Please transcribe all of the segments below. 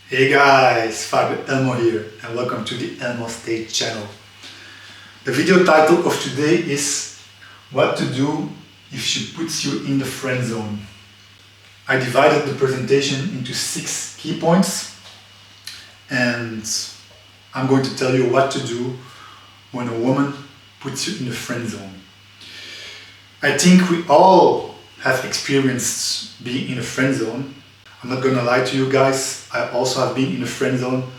Hey guys, Fabio Elmo here and welcome to the Elmo Stage channel. The video title of today is what to do if she puts you in the friend zone. I divided the presentation into 6 key points and I'm going to tell you what to do when a woman puts you in the friend zone. I think we all have experienced being in a friend zone. I'm not gonna lie to you guys, I also have been in a friend zone,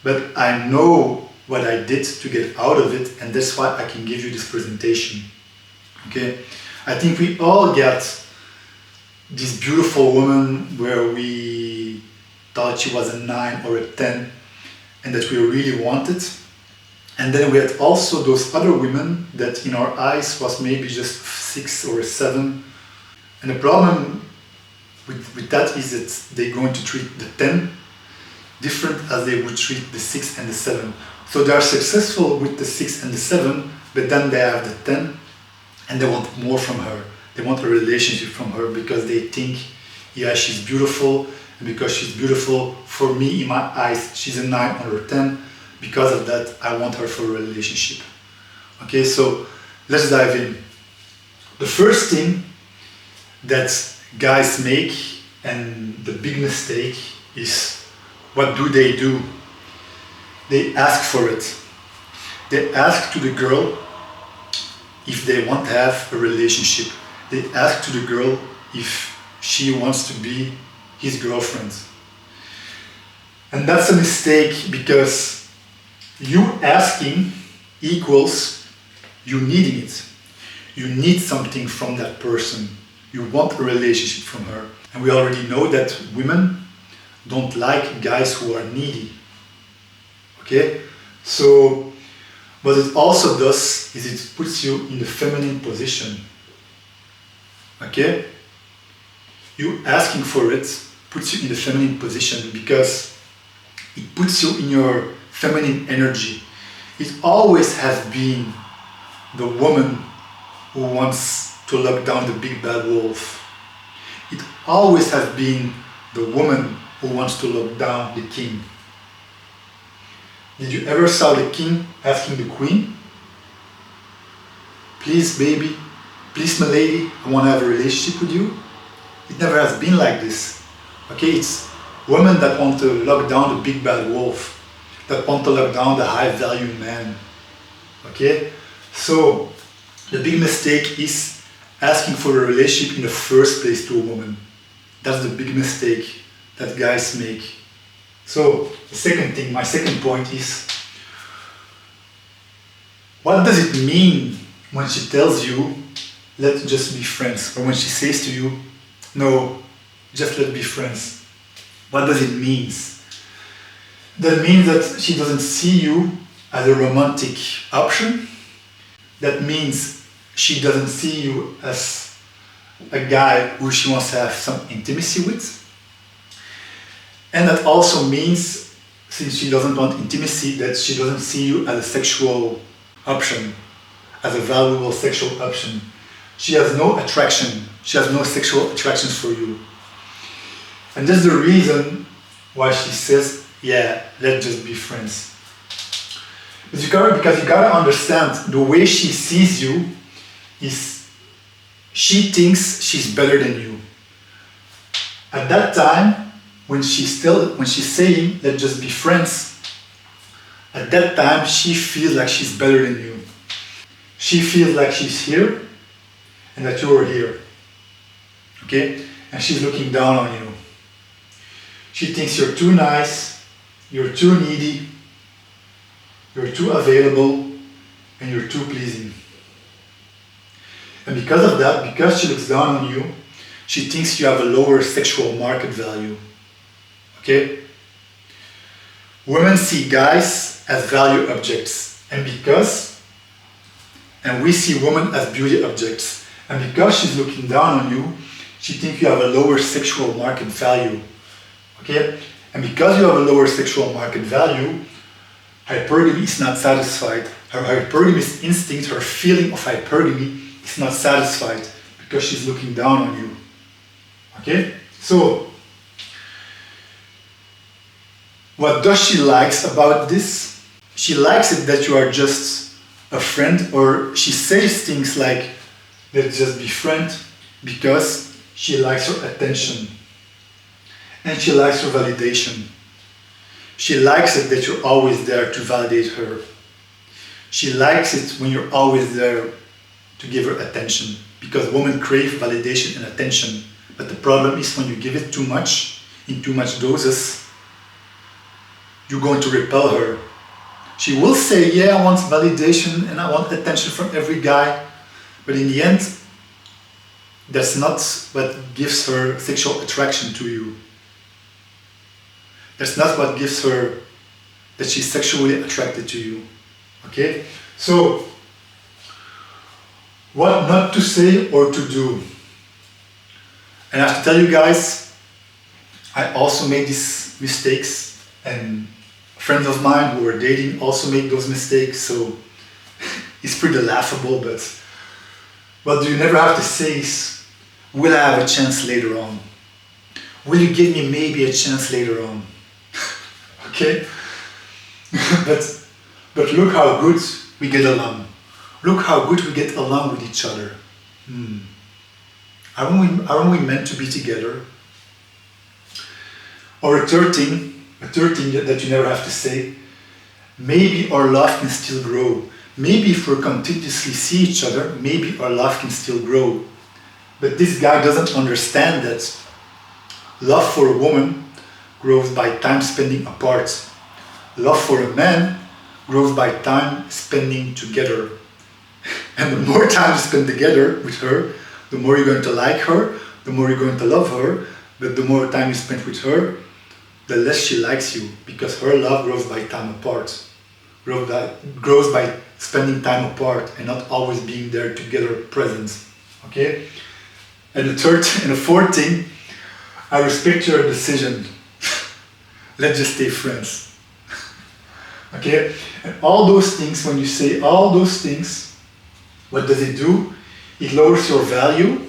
but I know what I did to get out of it, and that's why I can give you this presentation. Okay, I think we all get this beautiful woman where we thought she was a 9 or a 10 and that we really wanted, and then we had also those other women that in our eyes was maybe just 6 or a 7, and the problem with that is that they're going to treat the 10 different as they would treat the 6 and the 7. So they are successful with the 6 and the 7, but then they have the 10 and they want more from her. They want a relationship from her because they think, yeah, she's beautiful, and because she's beautiful, for me, in my eyes, she's a 9 or a 10. Because of that, I want her for a relationship. Okay, so let's dive in. The first thing that guys make, and the big mistake, is what do? They ask for it. They ask to the girl if they want to have a relationship. They ask to the girl if she wants to be his girlfriend. And that's a mistake, because you asking equals you needing it. You need something from that person. You want a relationship from her. And we already know that women don't like guys who are needy. Okay? So, what it also does is it puts you in the feminine position. Okay? You asking for it puts you in the feminine position because it puts you in your feminine energy. It always has been the woman who wants to lock down the big bad wolf. It always has been the woman who wants to lock down the king. Did you ever saw the king asking the queen, please baby, please my lady, I want to have a relationship with you? It never has been like this. Okay, it's women that want to lock down the big bad wolf, that want to lock down the high value man. Okay, so the big mistake is asking for a relationship in the first place to a woman. That's the big mistake that guys make. So the second thing, my second point is, what does it mean when she tells you, let's just be friends? Or when she says to you, no, just let's be friends. What does it mean? That means that she doesn't see you as a romantic option. That means she doesn't see you as a guy who she wants to have some intimacy with. And that also means, since she doesn't want intimacy, that she doesn't see you as a sexual option, as a valuable sexual option. She has no attraction. She has no sexual attractions for you. And that's the reason why she says, yeah, let's just be friends. Because you gotta understand, the way she sees you is she thinks she's better than you. At that time, when she's saying let's just be friends, at that time she feels like she's better than you. She feels like she's here and that you're here. Okay? And she's looking down on you. She thinks you're too nice, you're too needy, you're too available, and you're too pleasing. And because of that, because she looks down on you, she thinks you have a lower sexual market value. Okay? Women see guys as value objects, and we see women as beauty objects. And because she's looking down on you, she thinks you have a lower sexual market value. Okay? And because you have a lower sexual market value, hypergamy is not satisfied. Her hypergamous instinct, her feeling of hypergamy, is not satisfied because she's looking down on you. Okay? So, What does she likes about this? She likes it that you are just a friend, or she says things like, let's just be friends, because she likes your attention. And she likes your validation. She likes it that you're always there to validate her. She likes it when you're always there to give her attention, because women crave validation and attention. But the problem is when you give it too much, in too much doses, you're going to repel her. She will say, yeah, I want validation and I want attention from every guy, but in the end, that's not what gives her sexual attraction to you. That's not what gives her that she's sexually attracted to you. Okay? So, what not to say or to do? And I have to tell you guys, I also made these mistakes, and friends of mine who were dating also made those mistakes, so it's pretty laughable, but what you never have to say is, will I have a chance later on? Will you give me maybe a chance later on? Okay? but look how good we get along. Look how good we get along with each other. Aren't we meant to be together? Or a third thing that you never have to say, maybe our love can still grow. Maybe if we continuously see each other, maybe our love can still grow. But this guy doesn't understand that love for a woman grows by time spending apart. Love for a man grows by time spending together. And the more time you spend together with her, the more you're going to like her, the more you're going to love her, but the more time you spend with her, the less she likes you, because her love grows by time apart. Grows by spending time apart and not always being there together present. Okay? And the fourth thing, I respect your decision. Let's just stay friends. Okay? And all those things, when you say all those things, what does it do? It lowers your value,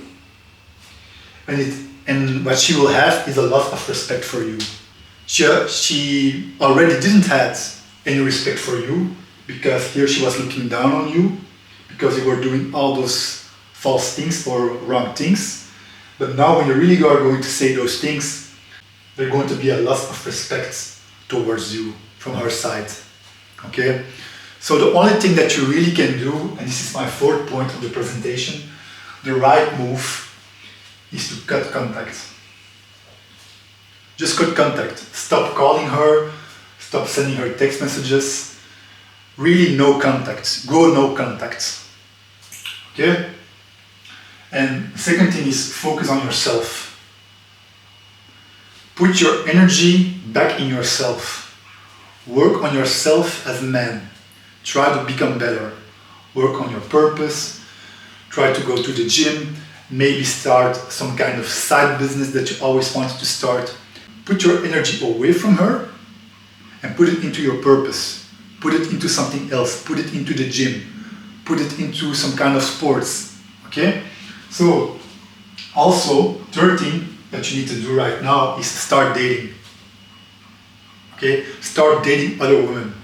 and what she will have is a lot of respect for you. She already didn't have any respect for you, because here she was looking down on you, because you were doing all those false things or wrong things. But now when you really are going to say those things, there's going to be a lot of respect towards you from her side. Okay? So the only thing that you really can do, and this is my fourth point of the presentation, the right move is to cut contact. Just cut contact. Stop calling her, stop sending her text messages. Really no contact. Go no contact. Okay? And the second thing is focus on yourself. Put your energy back in yourself. Work on yourself as a man. Try to become better. Work on your purpose. Try to go to the gym. Maybe start some kind of side business that you always wanted to start. Put your energy away from her and put it into your purpose. Put it into something else. Put it into the gym. Put it into some kind of sports. Okay? So, also, third thing that you need to do right now is start dating. Okay? Start dating other women.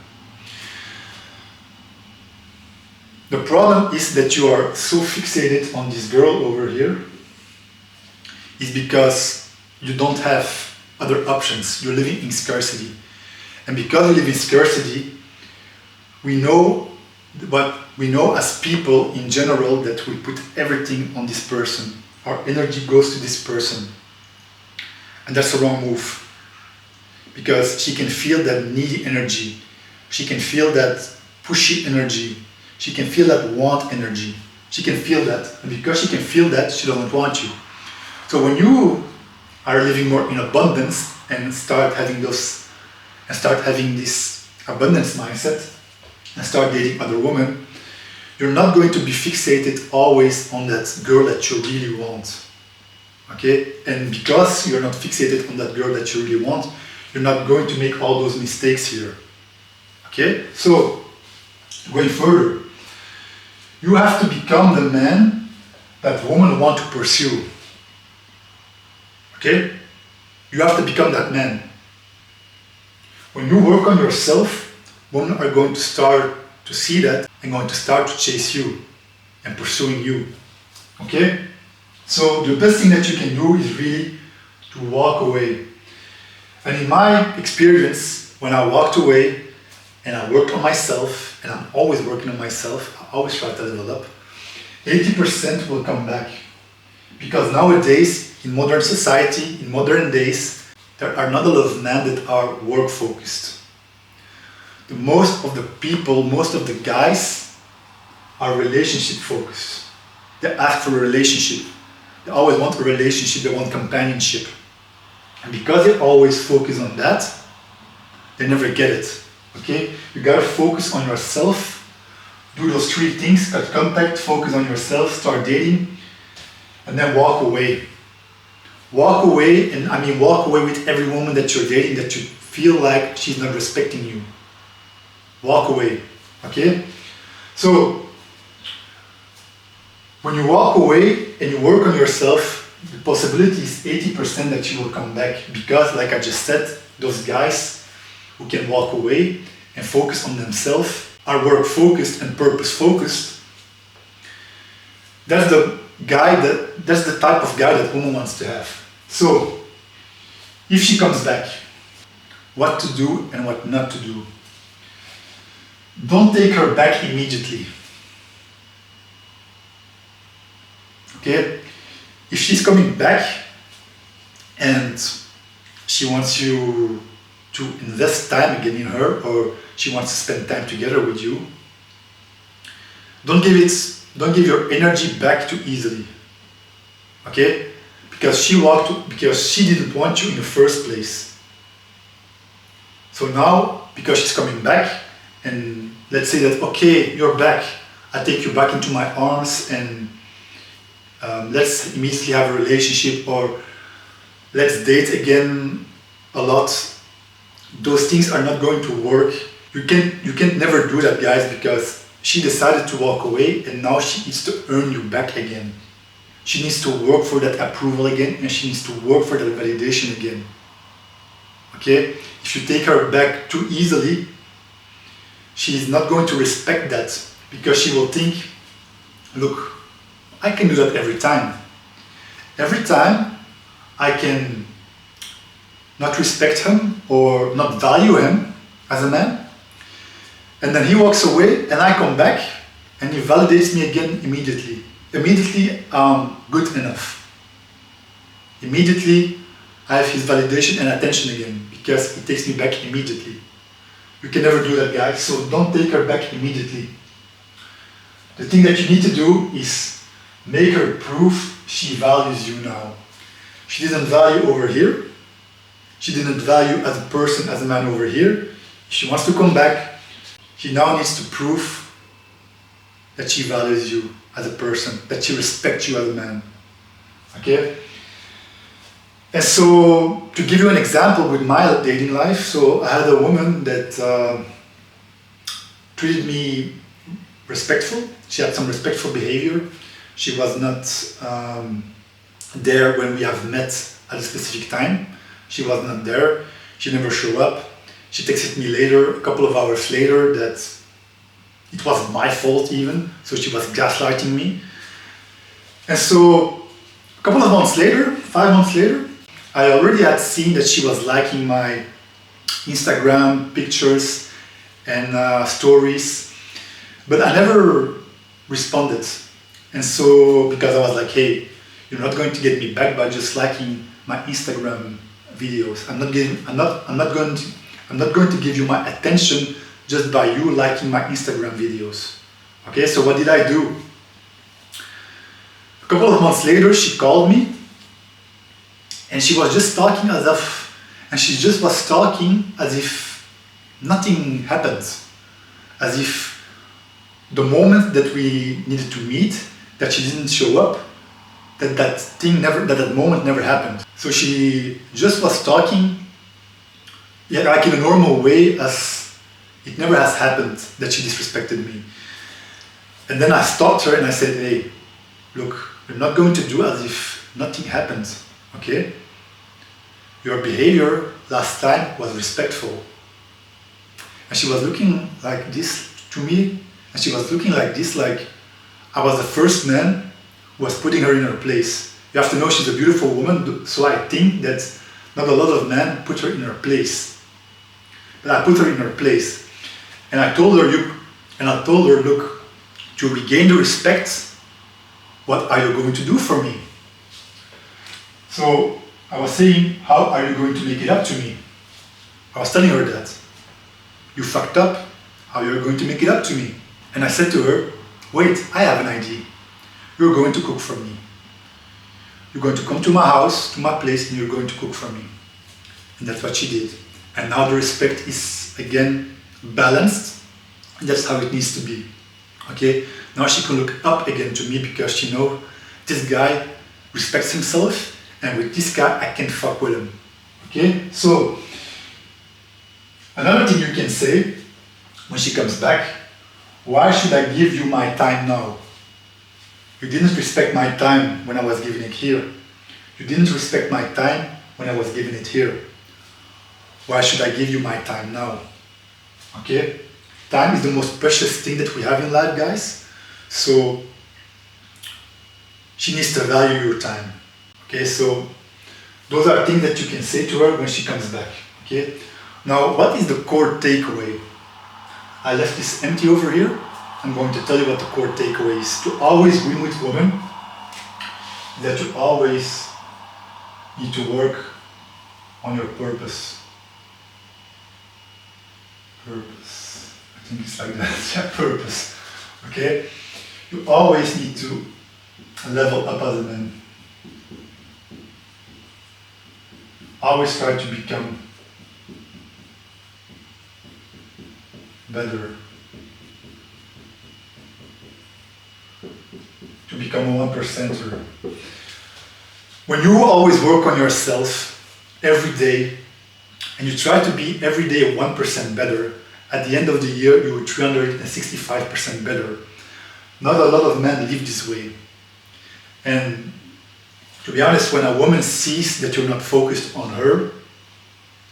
The problem is that you are so fixated on this girl over here is because you don't have other options. You're living in scarcity. And because you live in scarcity, we know as people in general that we put everything on this person. Our energy goes to this person. And that's the wrong move. Because she can feel that needy energy. She can feel that pushy energy. She can feel that want energy. She can feel that. And because she can feel that, she doesn't want you. So when you are living more in abundance and start having this abundance mindset and start dating other women, you're not going to be fixated always on that girl that you really want. Okay? And because you're not fixated on that girl that you really want, you're not going to make all those mistakes here. Okay? So, going further, you have to become the man that women want to pursue. Okay? You have to become that man. When you work on yourself, women are going to start to see that and going to start to chase you and pursuing you. Okay? So the best thing that you can do is really to walk away. And in my experience, when I walked away and I worked on myself, and I'm always working on myself, I always try to level up, 80% will come back. Because nowadays, in modern society, in modern days, there are not a lot of men that are work focused. Most of the people, most of the guys are relationship focused. They ask for a relationship. They always want a relationship, they want companionship. And because they always focus on that, they never get it. Okay? You gotta focus on yourself. Do those 3 things: cut contact, focus on yourself, start dating, and then walk away. Walk away, and I mean walk away with every woman that you're dating that you feel like she's not respecting you. Walk away. Okay? So, when you walk away and you work on yourself, the possibility is 80% that you will come back, because, like I just said, those guys who can walk away and focus on themselves, are work focused and purpose focused. That's the type of guy that woman wants to have. So, if she comes back, what to do and what not to do. Don't take her back immediately. Okay? If she's coming back and she wants you to invest time again in her, or she wants to spend time together with you, don't give your energy back too easily. Okay? Because she didn't want you in the first place. So now, because she's coming back, and let's say that, okay, you're back, I take you back into my arms, and let's immediately have a relationship, or let's date again a lot. Those things are not going to work. You can never do that, guys, because she decided to walk away, and now she needs to earn you back again. She needs to work for that approval again, and she needs to work for that validation again. Okay? If you take her back too easily, she is not going to respect that, because she will think, look, I can do that every time. Every time I can not respect him or not value him as a man, and then he walks away and I come back and he validates me again immediately. Immediately I'm good enough. Immediately I have his validation and attention again, because he takes me back immediately. You can never do that, guys, so don't take her back immediately. The thing that you need to do is make her prove she values you now. She didn't value over here. She didn't value as a person, as a man over here. If she wants to come back, she now needs to prove that she values you as a person, that she respects you as a man. Okay? And so, to give you an example with my dating life, so I had a woman that treated me respectful. She had some respectful behavior. She was not there when we have met at a specific time. She was not there. She never showed up. She texted me later, a couple of hours later, that it was my fault even. So she was gaslighting me. And so a couple of months later, 5 months later, I already had seen that she was liking my Instagram pictures and stories, but I never responded. And so, because I was like, hey, you're not going to get me back by just liking my Instagram videos. I'm not going to give you my attention just by you liking my Instagram videos. Okay, so what did I do? A couple of months later, she called me, and she was just talking as if nothing happened. As if the moment that we needed to meet, that she didn't show up, that moment never happened. So she just was talking, yeah, like in a normal way, as it never has happened that she disrespected me. And then I stopped her and I said, hey, look, you're not going to do as if nothing happened, okay? Your behavior last time was respectful. And she was looking like this to me, and she was looking like this, like I was the first man who was putting her in her place. You have to know she's a beautiful woman, so I think that not a lot of men put her in her place. But I put her in her place. And I told her, look, to regain the respect, what are you going to do for me? So I was saying, how are you going to make it up to me? I was telling her that. You fucked up, how are you going to make it up to me? And I said to her, wait, I have an idea. You're going to cook for me. You're going to come to my house, to my place, and you're going to cook for me. And that's what she did. And now the respect is again balanced. And that's how it needs to be. Okay? Now she can look up again to me because she knows this guy respects himself, and with this guy I can fuck with him. Okay? So another thing you can say when she comes back, why should I give you my time now? You didn't respect my time when I was giving it here. You didn't respect my time when I was giving it here. Why should I give you my time now? Okay? Time is the most precious thing that we have in life, guys. So she needs to value your time. Okay, so those are things that you can say to her when she comes back. Okay? Now, what is the core takeaway? I left this empty over here. I'm going to tell you what the core takeaway is. To always win with women, that you always need to work on your purpose. Purpose. I think it's like that. Yeah, purpose. Okay? You always need to level up as a man. Always try to become better. To become a 1%er. When you always work on yourself every day and you try to be every day 1% better, at the end of the year you're 365% better. Not a lot of men live this way. And to be honest, when a woman sees that you're not focused on her,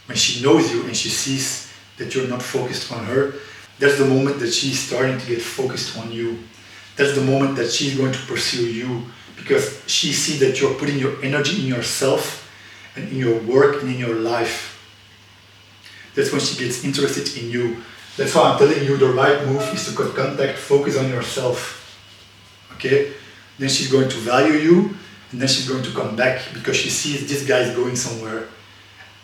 when she knows you and she sees that you're not focused on her, that's the moment that she's starting to get focused on you. That's the moment that she's going to pursue you, because she sees that you're putting your energy in yourself and in your work and in your life. That's when she gets interested in you. That's why I'm telling you the right move is to cut contact, focus on yourself. Okay? Then she's going to value you, and then she's going to come back because she sees this guy is going somewhere.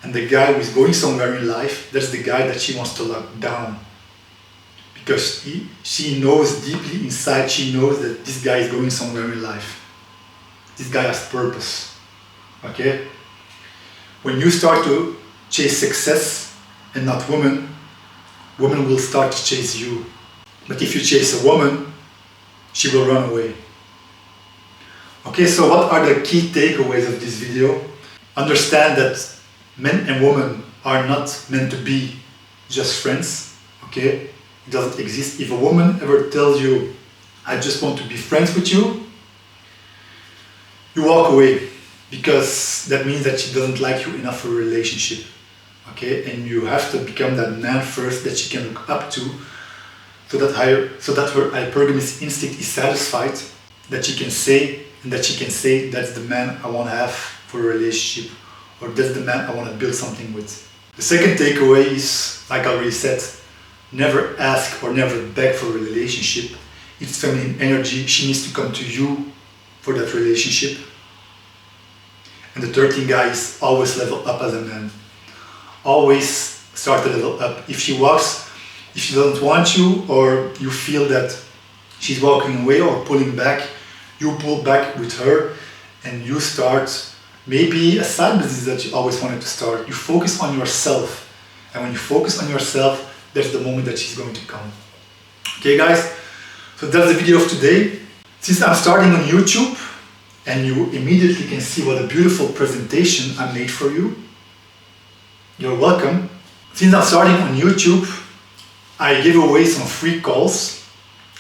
And the guy who is going somewhere in life, that's the guy that she wants to lock down. Because she knows deeply inside, she knows that this guy is going somewhere in life. This guy has purpose. Okay? When you start to chase success and not women, women will start to chase you. But if you chase a woman, she will run away. Okay, so what are the key takeaways of this video? Understand that men and women are not meant to be just friends. Okay? It doesn't exist. If a woman ever tells you, I just want to be friends with you, you walk away, because that means that she doesn't like you enough for a relationship. Okay, and you have to become that man first that she can look up to, so that her hypergamous instinct is satisfied, that she can say, that's the man I want to have for a relationship, or that's the man I want to build something with. The second takeaway is, like I already said, never ask or never beg for a relationship. It's feminine energy. She needs to come to you for that relationship. And the third thing, guys, always level up as a man. Always start to level up. If she doesn't want you, or you feel that she's walking away or pulling back, you pull back with her and you start maybe a side business that you always wanted to start. You focus on yourself. And when you focus on yourself, that's the moment that she's going to come. Okay, guys? So that's the video of today. Since I'm starting on YouTube, and you immediately can see what a beautiful presentation I made for you, you're welcome. Since I'm starting on YouTube, I give away some free calls.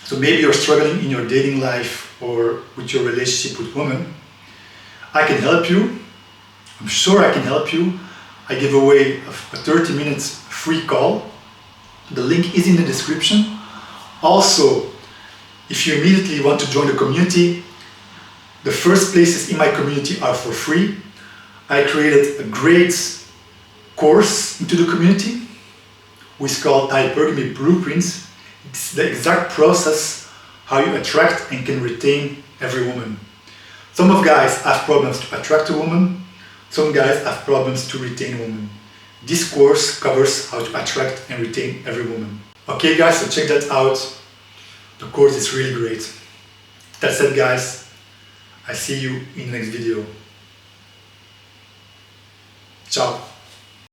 So maybe you're struggling in your dating life or with your relationship with women. I can help you. I'm sure I can help you. I give away a 30 minutes free call The link is in the description. Also, if you immediately want to join the community, the first places in my community are for free. I created a great course into the community, which is called Hypergamy Blueprints. It's the exact process how you attract and can retain every woman. Some of guys have problems to attract a woman, some guys have problems to retain a woman. This course covers how to attract and retain every woman. Okay guys, so check that out. The course is really great. That's it guys. I see you in the next video. Ciao.